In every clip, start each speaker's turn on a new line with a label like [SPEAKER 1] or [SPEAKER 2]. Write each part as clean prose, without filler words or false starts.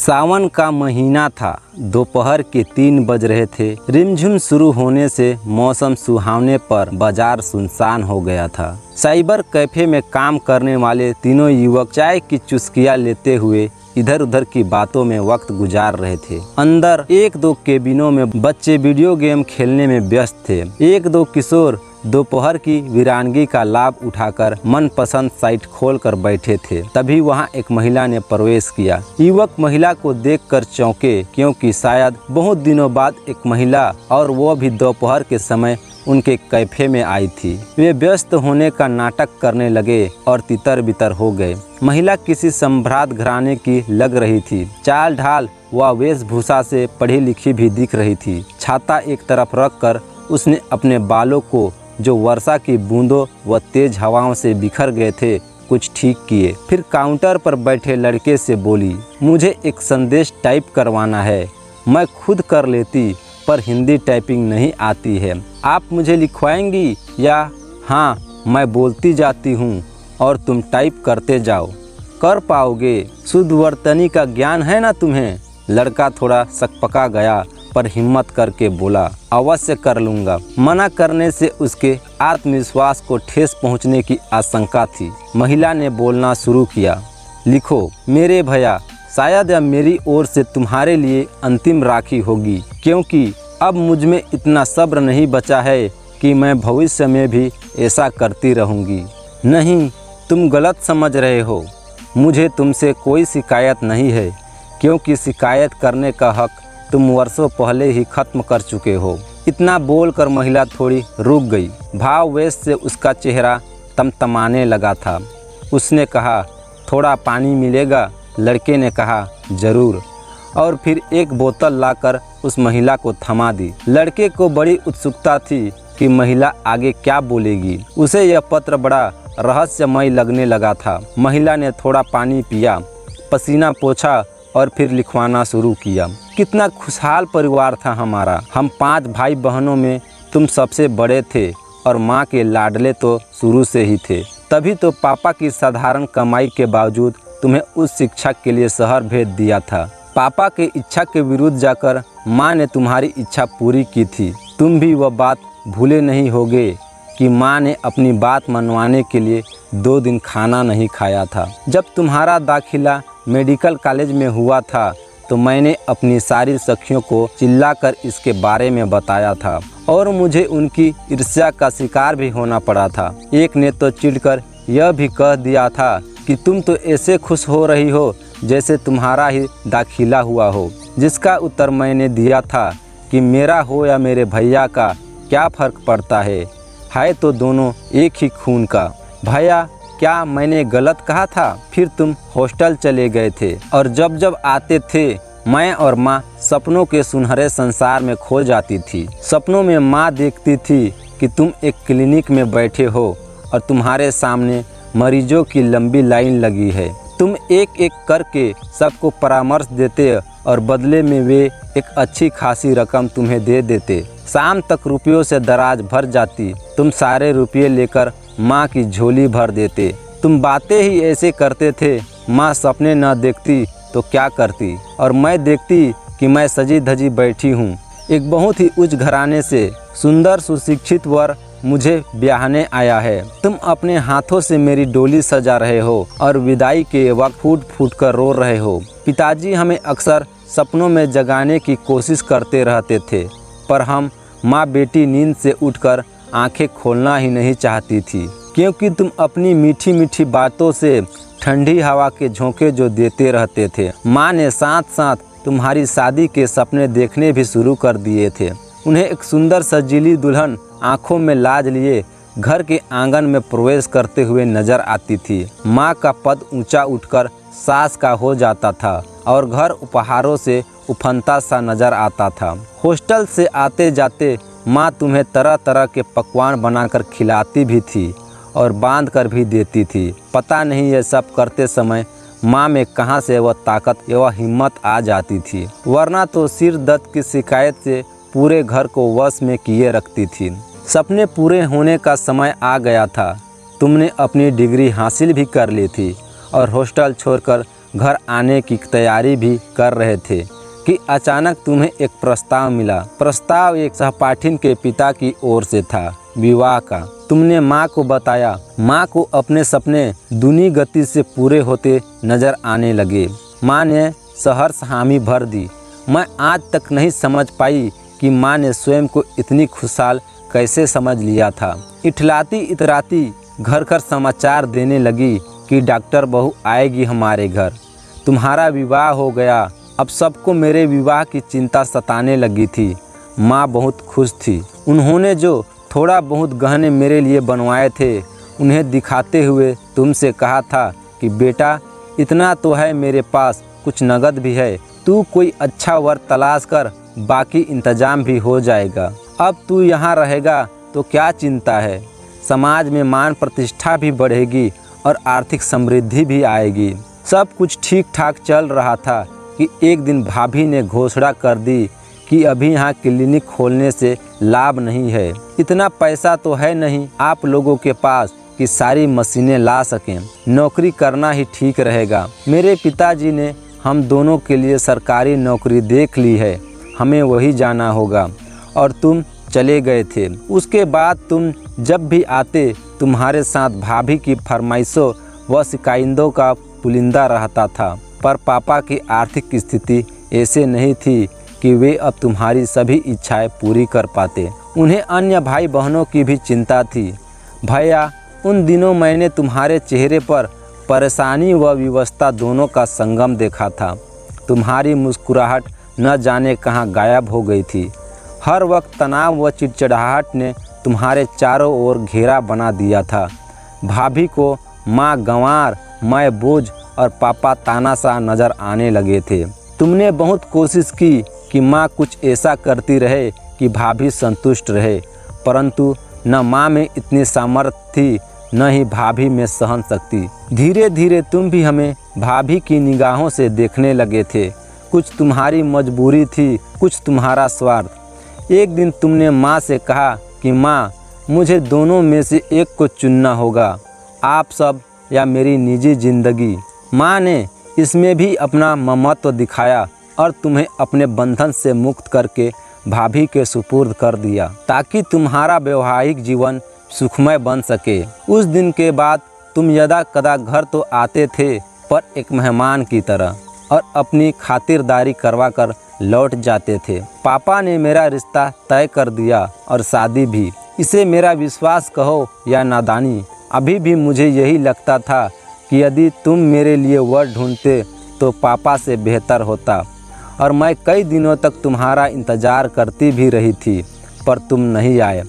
[SPEAKER 1] सावन का महीना था। दोपहर के 3 बज रहे थे। रिमझिम शुरू होने से मौसम सुहावने पर बाजार सुनसान हो गया था। साइबर कैफे में काम करने वाले तीनों युवक चाय की चुस्कियां लेते हुए इधर उधर की बातों में वक्त गुजार रहे थे। अंदर 1-2 केबिनों में बच्चे वीडियो गेम खेलने में व्यस्त थे। 1-2 किशोर दोपहर की वीरानगी का लाभ उठाकर मनपसंद साइट खोलकर बैठे थे। तभी वहां एक महिला ने प्रवेश किया। युवक महिला को देखकर चौंके, क्योंकि शायद बहुत दिनों बाद एक महिला, और वो भी दोपहर के समय, उनके कैफे में आई थी। वे व्यस्त होने का नाटक करने लगे और तितर बितर हो गए। महिला किसी सम्भ्रांत घराने की लग रही थी। चाल ढाल व वेशभूषा से पढ़ी लिखी भी दिख रही थी। छाता एक तरफ रखकर उसने अपने बालों को, जो वर्षा की बूंदों व तेज हवाओं से बिखर गए थे, कुछ ठीक किए। फिर काउंटर पर बैठे लड़के से बोली, मुझे एक संदेश टाइप करवाना है। मैं खुद कर लेती, पर हिंदी टाइपिंग नहीं आती है। आप मुझे लिखवाएंगी या? हाँ, मैं बोलती जाती हूँ और तुम टाइप करते जाओ। कर पाओगे? शुद्ध वर्तनी का ज्ञान है ना तुम्हें? लड़का थोड़ा सकपका गया, पर हिम्मत करके बोला, अवश्य कर लूँगा। मना करने से उसके आत्मविश्वास को ठेस पहुँचने की आशंका थी। महिला ने बोलना शुरू किया, लिखो मेरे भैया, शायद यह मेरी ओर से तुम्हारे लिए अंतिम राखी होगी, क्योंकि अब मुझ में इतना सब्र नहीं बचा है कि मैं भविष्य में भी ऐसा करती रहूँगी। नहीं, तुम गलत समझ रहे हो। मुझे तुमसे कोई शिकायत नहीं है, क्योंकि शिकायत करने का हक तुम वर्षों पहले ही खत्म कर चुके हो। इतना बोलकर महिला थोड़ी रुक गई। भाववेश से उसका चेहरा तमतमाने लगा था। उसने कहा, थोड़ा पानी मिलेगा? लड़के ने कहा, जरूर, और फिर एक बोतल लाकर उस महिला को थमा दी। लड़के को बड़ी उत्सुकता थी कि महिला आगे क्या बोलेगी। उसे यह पत्र बड़ा रहस्यमय लगने लगा था। महिला ने थोड़ा पानी पिया, पसीना पोंछा और फिर लिखवाना शुरू किया। कितना खुशहाल परिवार था हमारा। हम 5 भाई बहनों में तुम सबसे बड़े थे, और माँ के लाडले तो शुरू से ही थे। तभी तो पापा की साधारण कमाई के बावजूद तुम्हें उस शिक्षा के लिए शहर भेज दिया था। पापा के इच्छा के विरुद्ध जाकर माँ ने तुम्हारी इच्छा पूरी की थी। तुम भी वह बात भूले नहीं होगे कि माँ ने अपनी बात मनवाने के लिए 2 दिन खाना नहीं खाया था। जब तुम्हारा दाखिला मेडिकल कॉलेज में हुआ था, तो मैंने अपनी सारी सखियों को चिल्लाकर इसके बारे में बताया था, और मुझे उनकी ईर्ष्या का शिकार भी होना पड़ा था। एक ने तो चिढ़कर यह भी कह दिया था कि तुम तो ऐसे खुश हो रही हो जैसे तुम्हारा ही दाखिला हुआ हो। जिसका उत्तर मैंने दिया था कि मेरा हो या मेरे भैया का क्या फ़र्क पड़ता है तो दोनों एक ही खून का। भैया, क्या मैंने गलत कहा था? फिर तुम हॉस्टल चले गए थे, और जब जब आते थे, मैं और माँ सपनों के सुनहरे संसार में खो जाती थी। सपनों में माँ देखती थी कि तुम एक क्लिनिक में बैठे हो और तुम्हारे सामने मरीजों की लंबी लाइन लगी है। तुम एक एक करके सबको परामर्श देते, और बदले में वे एक अच्छी खासी रकम तुम्हें दे देते। शाम तक रुपयों से दराज भर जाती। तुम सारे रुपये लेकर माँ की झोली भर देते। तुम बातें ही ऐसे करते थे। माँ सपने न देखती तो क्या करती, और मैं देखती कि मैं सजी धजी बैठी हूँ। एक बहुत ही उच्च घराने से सुंदर सुशिक्षित वर मुझे ब्याहने आया है। तुम अपने हाथों से मेरी डोली सजा रहे हो, और विदाई के वक्त फूट फूट कर रो रहे हो। पिताजी हमें अक्सर सपनों में जगाने की कोशिश करते रहते थे, पर हम माँ बेटी नींद से उठकर आंखें खोलना ही नहीं चाहती थी, क्योंकि तुम अपनी मीठी मीठी बातों से ठंडी हवा के झोंके जो देते रहते थे। माँ ने साथ साथ तुम्हारी शादी के सपने देखने भी शुरू कर दिए थे। उन्हें एक सुंदर सजीली दुल्हन आंखों में लाज लिए घर के आंगन में प्रवेश करते हुए नजर आती थी। माँ का पद ऊंचा उठकर सास का हो जाता था, और घर उपहारों से उफनता सा नजर आता था। हॉस्टल से आते जाते माँ तुम्हें तरह तरह के पकवान बनाकर खिलाती भी थी, और बांध कर भी देती थी। पता नहीं ये सब करते समय माँ में कहाँ से वह ताकत एवं हिम्मत आ जाती थी, वरना तो सिर दर्द की शिकायत से पूरे घर को वश में किए रखती थी। सपने पूरे होने का समय आ गया था। तुमने अपनी डिग्री हासिल भी कर ली थी, और हॉस्टल छोड़कर घर आने की तैयारी भी कर रहे थे कि अचानक तुम्हें एक प्रस्ताव मिला। प्रस्ताव एक सहपाठिन के पिता की ओर से था, विवाह का। तुमने माँ को बताया। माँ को अपने सपने दूनी गति से पूरे होते नजर आने लगे। माँ ने सहर्ष हामी भर दी। मैं आज तक नहीं समझ पाई कि माँ ने स्वयं को इतनी खुशहाल कैसे समझ लिया था। इठलाती इतराती घर घर समाचार देने लगी कि डॉक्टर बहू आएगी हमारे घर, तुम्हारा विवाह हो गया। अब सबको मेरे विवाह की चिंता सताने लगी थी। माँ बहुत खुश थी। उन्होंने जो थोड़ा बहुत गहने मेरे लिए बनवाए थे उन्हें दिखाते हुए तुमसे कहा था कि बेटा इतना तो है मेरे पास, कुछ नगद भी है, तू कोई अच्छा वर तलाश कर, बाकी इंतजाम भी हो जाएगा। अब तू यहाँ रहेगा तो क्या चिंता है, समाज में मान प्रतिष्ठा भी बढ़ेगी और आर्थिक समृद्धि भी आएगी। सब कुछ ठीक ठाक चल रहा था कि एक दिन भाभी ने घोषणा कर दी कि अभी यहाँ क्लिनिक खोलने से लाभ नहीं है। इतना पैसा तो है नहीं आप लोगों के पास कि सारी मशीनें ला सकें। नौकरी करना ही ठीक रहेगा। मेरे पिताजी ने हम दोनों के लिए सरकारी नौकरी देख ली है, हमें वही जाना होगा। और तुम चले गए थे। उसके बाद तुम जब भी आते तुम्हारे साथ भाभी की फरमाइशों व शिकायतों का पुलिंदा रहता था। पर पापा की आर्थिक स्थिति ऐसे नहीं थी कि वे अब तुम्हारी सभी इच्छाएं पूरी कर पाते। उन्हें अन्य भाई बहनों की भी चिंता थी। भैया, उन दिनों मैंने तुम्हारे चेहरे पर परेशानी व विवशता दोनों का संगम देखा था। तुम्हारी मुस्कुराहट न जाने कहाँ गायब हो गई थी। हर वक्त तनाव व चिड़चिड़ाहट ने तुम्हारे चारों ओर घेरा बना दिया था। भाभी को माँ गंवार, मैं बोझ और पापा तानाशाह नज़र आने लगे थे। तुमने बहुत कोशिश की कि माँ कुछ ऐसा करती रहे कि भाभी संतुष्ट रहे, परंतु न माँ में इतनी सामर्थ्य थी न ही भाभी में सहन शक्ति। धीरे धीरे तुम भी हमें भाभी की निगाहों से देखने लगे थे। कुछ तुम्हारी मजबूरी थी, कुछ तुम्हारा स्वार्थ। एक दिन तुमने माँ से कहा कि माँ, मुझे दोनों में से एक को चुनना होगा, आप सब या मेरी निजी जिंदगी। माँ ने इसमें भी अपना ममत्व दिखाया और तुम्हें अपने बंधन से मुक्त करके भाभी के सुपुर्द कर दिया ताकि तुम्हारा वैवाहिक जीवन सुखमय बन सके। उस दिन के बाद तुम यदा कदा घर तो आते थे, पर एक मेहमान की तरह, और अपनी खातिरदारी करवा कर लौट जाते थे। पापा ने मेरा रिश्ता तय कर दिया और शादी भी। इसे मेरा विश्वास कहो या नादानी, अभी भी मुझे यही लगता था कि यदि तुम मेरे लिए वर ढूंढते तो पापा से बेहतर होता। और मैं कई दिनों तक तुम्हारा इंतज़ार करती भी रही थी, पर तुम नहीं आए।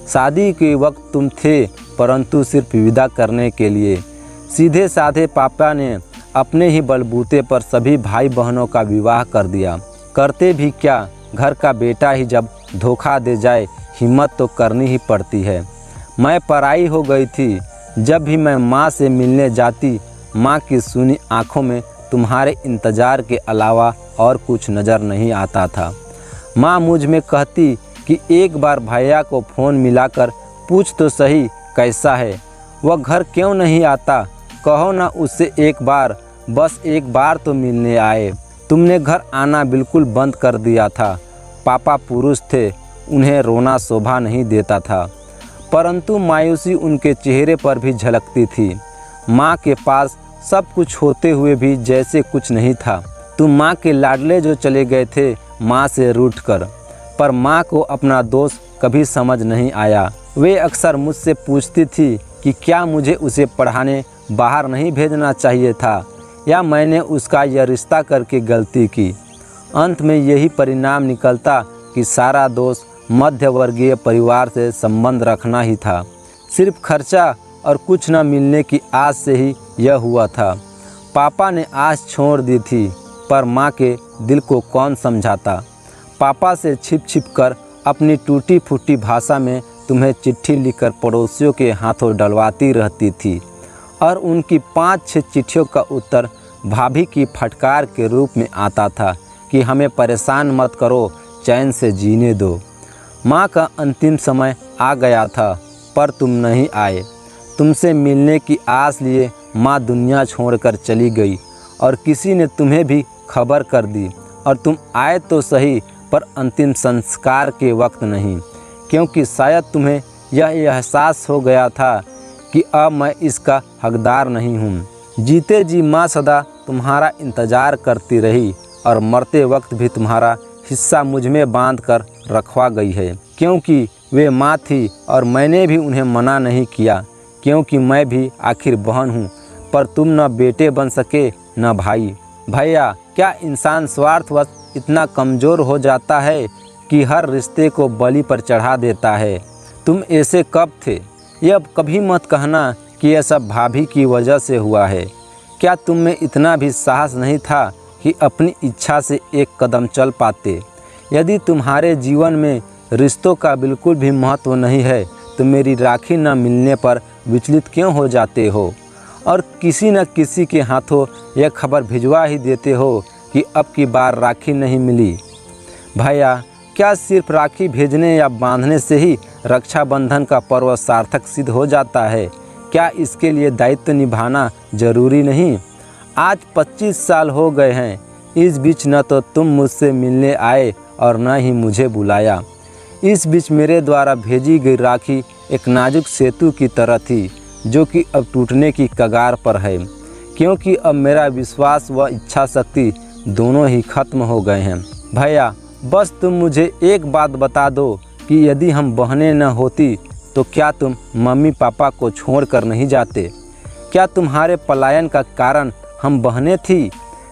[SPEAKER 1] शादी के वक्त तुम थे, परंतु सिर्फ विदा करने के लिए। सीधे साधे पापा ने अपने ही बलबूते पर सभी भाई बहनों का विवाह कर दिया। करते भी क्या, घर का बेटा ही जब धोखा दे जाए, हिम्मत तो करनी ही पड़ती है। मैं पराई हो गई थी। जब भी मैं माँ से मिलने जाती, माँ की सूनी आँखों में तुम्हारे इंतज़ार के अलावा और कुछ नज़र नहीं आता था। माँ मुझ में कहती कि एक बार भैया को फ़ोन मिलाकर पूछ तो सही कैसा है, वह घर क्यों नहीं आता, कहो ना उससे एक बार, बस एक बार तो मिलने आए। तुमने घर आना बिल्कुल बंद कर दिया था। पापा पुरुष थे, उन्हें रोना शोभा नहीं देता था, परंतु मायूसी उनके चेहरे पर भी झलकती थी। माँ के पास सब कुछ होते हुए भी जैसे कुछ नहीं था। तुम माँ के लाडले जो चले गए थे माँ से रूठकर, पर माँ को अपना दोष कभी समझ नहीं आया। वे अक्सर मुझसे पूछती थी कि क्या मुझे उसे पढ़ाने बाहर नहीं भेजना चाहिए था, या मैंने उसका यह रिश्ता करके गलती की। अंत में यही परिणाम निकलता कि सारा दोष मध्यवर्गीय परिवार से संबंध रखना ही था। सिर्फ खर्चा और कुछ न मिलने की आस से ही यह हुआ था। पापा ने आस छोड़ दी थी, पर माँ के दिल को कौन समझाता। पापा से छिप छिप कर अपनी टूटी फूटी भाषा में तुम्हें चिट्ठी लिखकर पड़ोसियों के हाथों डलवाती रहती थी, और उनकी 5-6 चिट्ठियों का उत्तर भाभी की फटकार के रूप में आता था कि हमें परेशान मत करो, चैन से जीने दो। माँ का अंतिम समय आ गया था, पर तुम नहीं आए। तुमसे मिलने की आस लिए माँ दुनिया छोड़कर चली गई, और किसी ने तुम्हें भी खबर कर दी और तुम आए तो सही, पर अंतिम संस्कार के वक्त नहीं, क्योंकि शायद तुम्हें यह एहसास हो गया था कि अब मैं इसका हकदार नहीं हूँ। जीते जी माँ सदा तुम्हारा इंतज़ार करती रही और मरते वक्त भी तुम्हारा हिस्सा मुझ में बांध कर रखवा गई है, क्योंकि वे माँ थी और मैंने भी उन्हें मना नहीं किया, क्योंकि मैं भी आखिर बहन हूँ। पर तुम न बेटे बन सके न भाई। भैया, क्या इंसान स्वार्थवश इतना कमज़ोर हो जाता है कि हर रिश्ते को बलि पर चढ़ा देता है? तुम ऐसे कब थे? यह कभी मत कहना कि यह सब भाभी की वजह से हुआ है। क्या तुम में इतना भी साहस नहीं था कि अपनी इच्छा से एक कदम चल पाते? यदि तुम्हारे जीवन में रिश्तों का बिल्कुल भी महत्व नहीं है तो मेरी राखी न मिलने पर विचलित क्यों हो जाते हो और किसी न किसी के हाथों यह खबर भिजवा ही देते हो कि अब की बार राखी नहीं मिली? भैया, क्या सिर्फ राखी भेजने या बांधने से ही रक्षाबंधन का पर्व सार्थक सिद्ध हो जाता है? क्या इसके लिए दायित्व निभाना जरूरी नहीं? आज 25 साल हो गए हैं। इस बीच न तो तुम मुझसे मिलने आए और न ही मुझे बुलाया। इस बीच मेरे द्वारा भेजी गई राखी एक नाजुक सेतु की तरह थी, जो कि अब टूटने की कगार पर है, क्योंकि अब मेरा विश्वास व इच्छा शक्ति दोनों ही खत्म हो गए हैं। भैया, बस तुम मुझे एक बात बता दो कि यदि हम बहनें न होती तो क्या तुम मम्मी पापा को छोड़कर नहीं जाते? क्या तुम्हारे पलायन का कारण हम बहनें थी?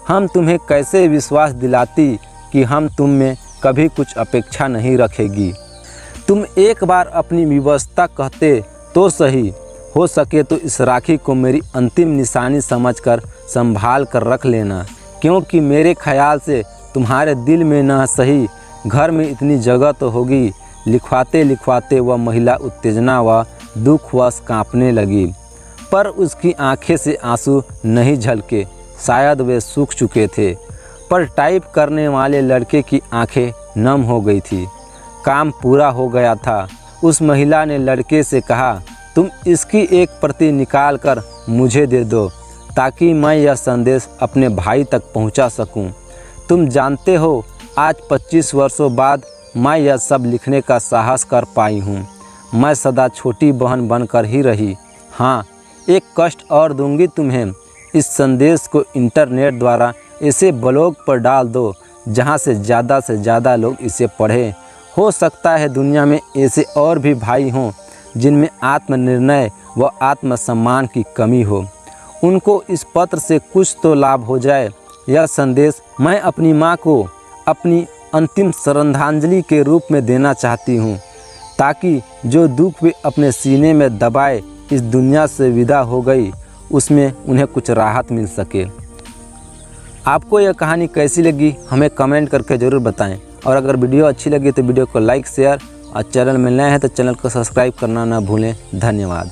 [SPEAKER 1] हम तुम्हें कैसे विश्वास दिलाती कि हम तुम में कभी कुछ अपेक्षा नहीं रखेगी? तुम एक बार अपनी व्यवस्था कहते तो सही। हो सके तो इस राखी को मेरी अंतिम निशानी समझकर संभाल कर रख लेना, क्योंकि मेरे ख्याल से तुम्हारे दिल में न सही घर में इतनी जगह तो होगी। लिखवाते लिखवाते वह महिला उत्तेजना व दुखवश कांपने लगी, पर उसकी आंखें से आंसू नहीं झलके, शायद वे सूख चुके थे। पर टाइप करने वाले लड़के की आंखें नम हो गई थी। काम पूरा हो गया था। उस महिला ने लड़के से कहा, तुम इसकी एक प्रति निकाल कर मुझे दे दो ताकि मैं यह संदेश अपने भाई तक पहुंचा सकूं। तुम जानते हो, आज 25 वर्षों बाद मैं यह सब लिखने का साहस कर पाई हूँ। मैं सदा छोटी बहन बनकर ही रही। हाँ, एक कष्ट और दूंगी तुम्हें। इस संदेश को इंटरनेट द्वारा ऐसे ब्लॉग पर डाल दो जहाँ से ज़्यादा लोग इसे पढ़ें। हो सकता है दुनिया में ऐसे और भी भाई हों जिनमें आत्मनिर्णय व आत्मसम्मान की कमी हो। उनको इस पत्र से कुछ तो लाभ हो जाए। यह संदेश मैं अपनी माँ को अपनी अंतिम श्रद्धांजलि के रूप में देना चाहती हूँ, ताकि जो दुख वे अपने सीने में दबाए इस दुनिया से विदा हो गई, उसमें उन्हें कुछ राहत मिल सके। आपको यह कहानी कैसी लगी हमें कमेंट करके ज़रूर बताएं, और अगर वीडियो अच्छी लगी तो वीडियो को लाइक शेयर और चैनल में नए हैं तो चैनल को सब्सक्राइब करना ना भूलें। धन्यवाद।